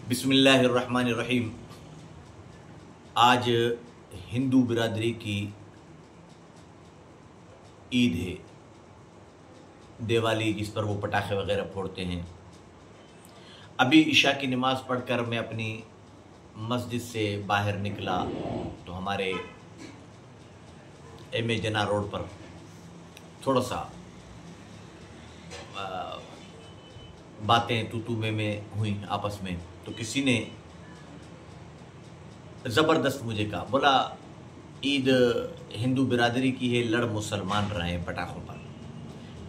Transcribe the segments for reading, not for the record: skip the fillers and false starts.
बिस्मिल्लाहिर्रहमानिर्रहीम। आज हिंदू बिरादरी की ईद है, दिवाली, जिस पर वो पटाखे वगैरह फोड़ते हैं। अभी इशा की नमाज़ पढ़कर मैं अपनी मस्जिद से बाहर निकला तो हमारे एम ए जना रोड पर थोड़ा सा बातें तू में हुई आपस में। तो किसी ने ज़बरदस्त मुझे कहा, बोला ईद हिंदू बिरादरी की है, लड़ मुसलमान रहे हैं पटाखों पर।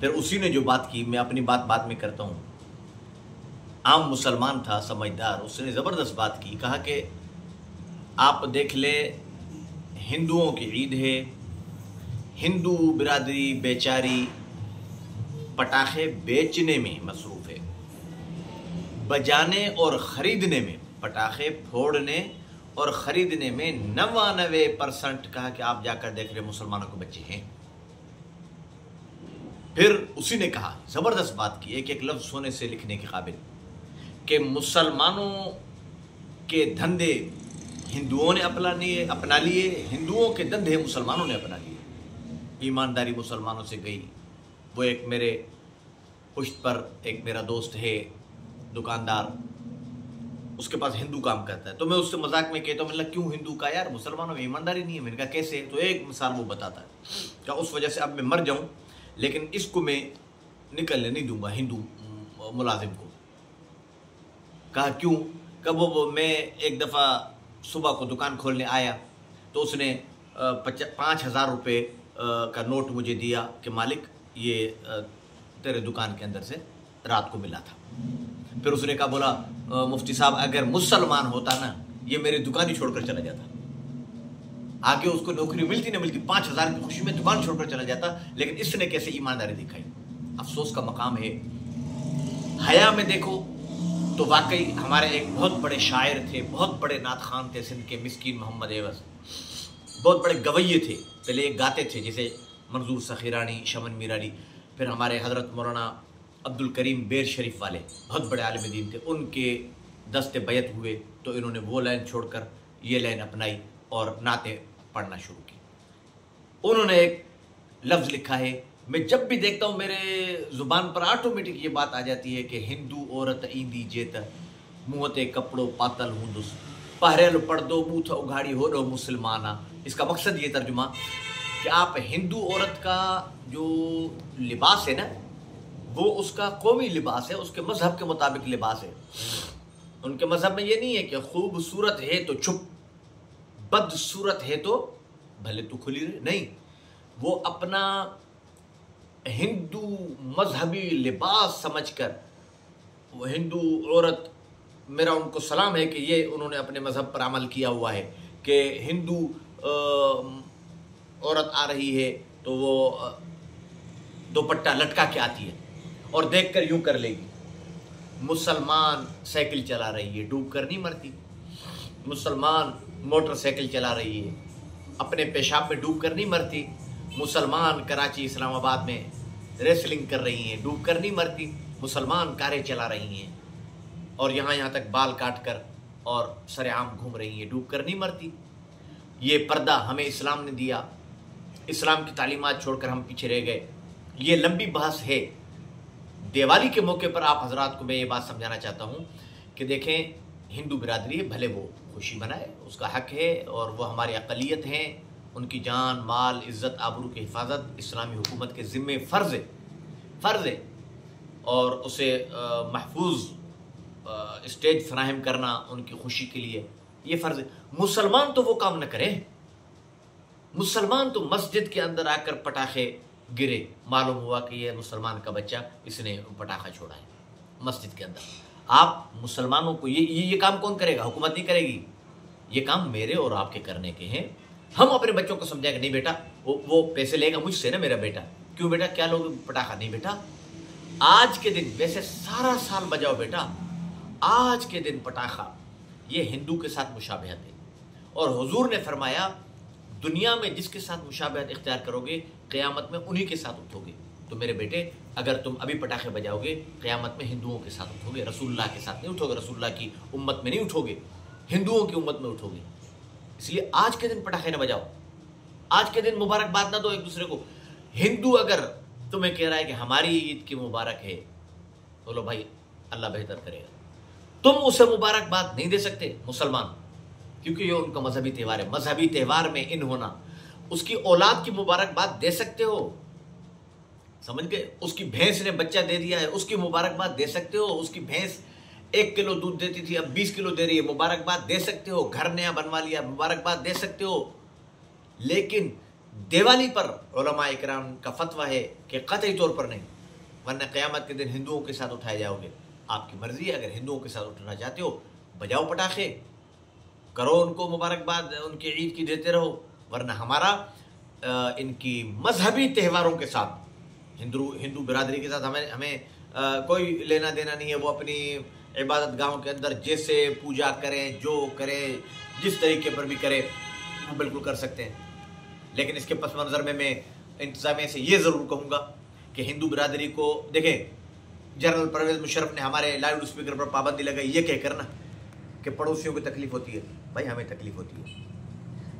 फिर उसी ने जो बात की, मैं अपनी बात बाद में करता हूँ, आम मुसलमान था, समझदार, उसने ज़बरदस्त बात की। कहा कि आप देख ले, हिंदुओं की ईद है, हिंदू बिरादरी बेचारी पटाखे बेचने में मसरूफ़ है, बजाने और ख़रीदने में, पटाखे फोड़ने और ख़रीदने में 99% कहा कि आप जाकर देख रहे मुसलमानों के बच्चे हैं। फिर उसी ने कहा, ज़बरदस्त बात की, एक एक लफ्ज़ सोने से लिखने के काबिल, कि मुसलमानों के धंधे हिंदुओं ने अपना लिए, हिंदुओं के धंधे मुसलमानों ने अपना लिए। ईमानदारी मुसलमानों से गई। वो एक मेरे पुश्त पर एक मेरा दोस्त है दुकानदार, उसके पास हिंदू काम करता है, तो मैं उससे मजाक में कहता हूँ, मतलब क्यों हिंदू का, यार मुसलमानों में ईमानदारी नहीं है। मैंने कहा कैसे? तो एक मिसाल वो बताता है, क्या उस वजह से अब मैं मर जाऊँ लेकिन इसको मैं निकलने नहीं दूंगा हिंदू मुलाजिम को। कहा क्यों? कब वो मैं एक दफ़ा सुबह को दुकान खोलने आया तो उसने 5,000 रुपये का नोट मुझे दिया कि मालिक ये तेरे दुकान के अंदर से रात को मिला था। फिर उसने कहा, बोला मुफ्ती साहब, अगर मुसलमान होता ना, ये मेरी दुकान ही छोड़कर चला जाता। आगे उसको नौकरी मिलती ना मिलती, 5,000 की खुशी में दुकान छोड़कर चला जाता। लेकिन इसने कैसे ईमानदारी दिखाई। अफसोस का मकाम है। हया में देखो तो वाकई हमारे एक बहुत बड़े शायर थे, बहुत बड़े नात खान थे सिंध के, मिस्कीन मोहम्मद एवज, बहुत बड़े गवैये थे। पहले एक गाते थे जैसे मंजूर सखीरानी, शमन मीरानी। फिर हमारे हज़रत मौलाना अब्दुल करीम बेर शरीफ वाले बहुत बड़े आलिम दीन थे, उनके दस्ते बैत हुए तो इन्होंने वो लाइन छोड़कर ये लाइन अपनाई और नाते पढ़ना शुरू की। उन्होंने एक लफ्ज़ लिखा है, मैं जब भी देखता हूँ मेरे ज़ुबान पर ऑटोमेटिक ये बात आ जाती है कि हिंदू औरत ईंदी जेत मुँहते कपड़ो पातल हूंदुस, पहरेल पर्दो बूथ उघाड़ी हो रो मुसलमाना। इसका मकसद ये तर्जुमा कि आप हिंदू औरत का जो लिबास है ना, वो उसका कौमी लिबास है, उसके मज़हब के मुताबिक लिबास है। उनके मज़हब में ये नहीं है कि खूबसूरत है तो छुप, बदसूरत है तो भले तू खुली रहे, नहीं। वो अपना हिंदू मजहबी लिबास समझकर, वो हिंदू औरत, मेरा उनको सलाम है कि ये उन्होंने अपने मज़हब पर अमल किया हुआ है कि हिंदू औरत आ रही है तो वो दुपट्टा लटका के आती है और देखकर यूं कर लेगी। मुसलमान साइकिल चला रही है, डूब कर नहीं मरती। मुसलमान मोटरसाइकिल चला रही है, अपने पेशाब में डूब कर नहीं मरती। मुसलमान कराची इस्लामाबाद में रेसलिंग कर रही हैं, डूब कर नहीं मरती। मुसलमान कारें चला रही हैं और यहाँ तक बाल काट कर और सरेआम घूम रही हैं, डूब कर नहीं मरती। ये पर्दा हमें इस्लाम ने दिया, इस्लाम की तालीमात छोड़कर हम पीछे रह गए। ये लंबी बहस है। दिवाली के मौके पर आप हजरात को मैं ये बात समझाना चाहता हूँ कि देखें, हिंदू बिरादरी है, भले वो खुशी मनाए, उसका हक है, और वो हमारी अक़लियत हैं, उनकी जान माल इज़्ज़त आबरू की हिफाजत इस्लामी हुकूमत के ज़िम्मे फ़र्ज़ है, और उसे महफूज स्टेज फराहम करना उनकी खुशी के लिए ये फ़र्ज़ है। मुसलमान तो वो काम न करें। मुसलमान तो मस्जिद के अंदर आकर पटाखे गिरे, मालूम हुआ कि ये मुसलमान का बच्चा, इसने पटाखा छोड़ा है मस्जिद के अंदर। आप मुसलमानों को ये काम कौन करेगा? हुकूमत नहीं करेगी। ये काम मेरे और आपके करने के हैं। हम अपने बच्चों को समझाएंगे, नहीं बेटा, वो पैसे लेगा मुझसे ना मेरा बेटा, क्यों बेटा, क्या लोग पटाखा? नहीं बेटा, आज के दिन, वैसे सारा साल बजाओ बेटा, आज के दिन पटाखा, ये हिंदू के साथ मुशाबहत है। और हुजूर ने फरमाया, दुनिया में जिसके साथ मुशाबहत इख्तियार करोगे, क़यामत में उन्हीं के साथ उठोगे। तो मेरे बेटे, اگر تم ابھی پٹاخے بجاؤ گے قیامت میں ہندوؤں کے ساتھ اٹھو گے، رسول اللہ کے ساتھ نہیں اٹھو گے، رسول اللہ کی امت میں نہیں اٹھو گے، ہندوؤں کی امت میں اٹھو گے۔ اس لیے آج کے دن پٹاخے نہ بجاؤ، آج کے دن مبارکباد نہ دو ایک دوسرے کو۔ ہندو اگر تمہیں کہہ رہا ہے کہ ہماری عید کی مبارک ہے، بولو بھائی اللہ بہتر کرے گا، تم اسے مبارکباد نہیں دے سکتے مسلمان، کیونکہ یہ ان کا مذہبی تہوار ہے۔ مذہبی تہوار میں ان ہونا، اس کی اولاد کی مبارکباد دے سکتے ہو، سمجھ گئے؟ اس کی بھینس نے بچہ دے دیا ہے، اس کی مبارکباد دے سکتے ہو۔ اس کی بھینس 1 کلو دودھ دیتی تھی، اب 20 کلو دے رہی ہے، مبارکباد دے سکتے ہو۔ گھر نیا بنوا لیا، مبارکباد دے سکتے ہو۔ لیکن دیوالی پر علماء اکرام کا فتویٰ ہے کہ قطعی طور پر نہیں، ورنہ قیامت کے دن ہندوؤں کے ساتھ اٹھائے جاؤ گے۔ آپ کی مرضی ہے، اگر ہندوؤں کے ساتھ اٹھنا چاہتے ہو بجاؤ پٹاخے، کرو ان کو مبارکباد، ان کی عید کی دیتے رہو، ورنہ ہمارا ان کی مذہبی تہواروں کے ساتھ، ہندو برادری کے ساتھ ہمیں کوئی لینا دینا نہیں ہے۔ وہ اپنی عبادت گاہوں کے اندر جیسے پوجا کریں، جو کریں، جس طریقے پر بھی کریں، ہم بالکل کر سکتے ہیں۔ لیکن اس کے پس منظر میں انتظامیہ سے یہ ضرور کہوں گا کہ ہندو برادری کو دیکھیں، جنرل پرویز مشرف نے ہمارے لاؤڈ اسپیکر پر پابندی لگائی یہ کہہ کر نا کہ پڑوسیوں کو تکلیف ہوتی ہے، بھائی ہمیں تکلیف ہوتی ہے۔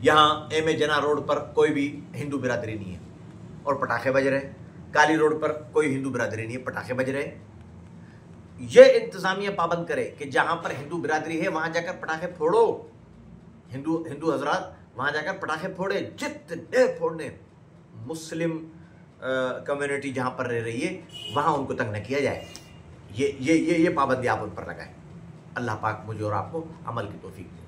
یہاں ایم اے جناح روڈ پر کوئی بھی ہندو برادری نہیں ہے اور پٹاخے بج رہے ہیں، کالی روڈ پر کوئی ہندو برادری نہیں ہے، پٹاخے بج رہے ہیں۔ یہ انتظامیہ پابند کرے کہ جہاں پر ہندو برادری ہے وہاں جا کر پٹاخے پھوڑو، ہندو حضرات وہاں جا کر پٹاخے پھوڑے، جتنے پھوڑنے۔ مسلم کمیونٹی جہاں پر رہ رہی ہے وہاں ان کو تنگ نہ کیا جائے، یہ پابندی آپ ان پر لگائیں۔ اللہ پاک مجھے اور آپ کو عمل کی توفیق دے۔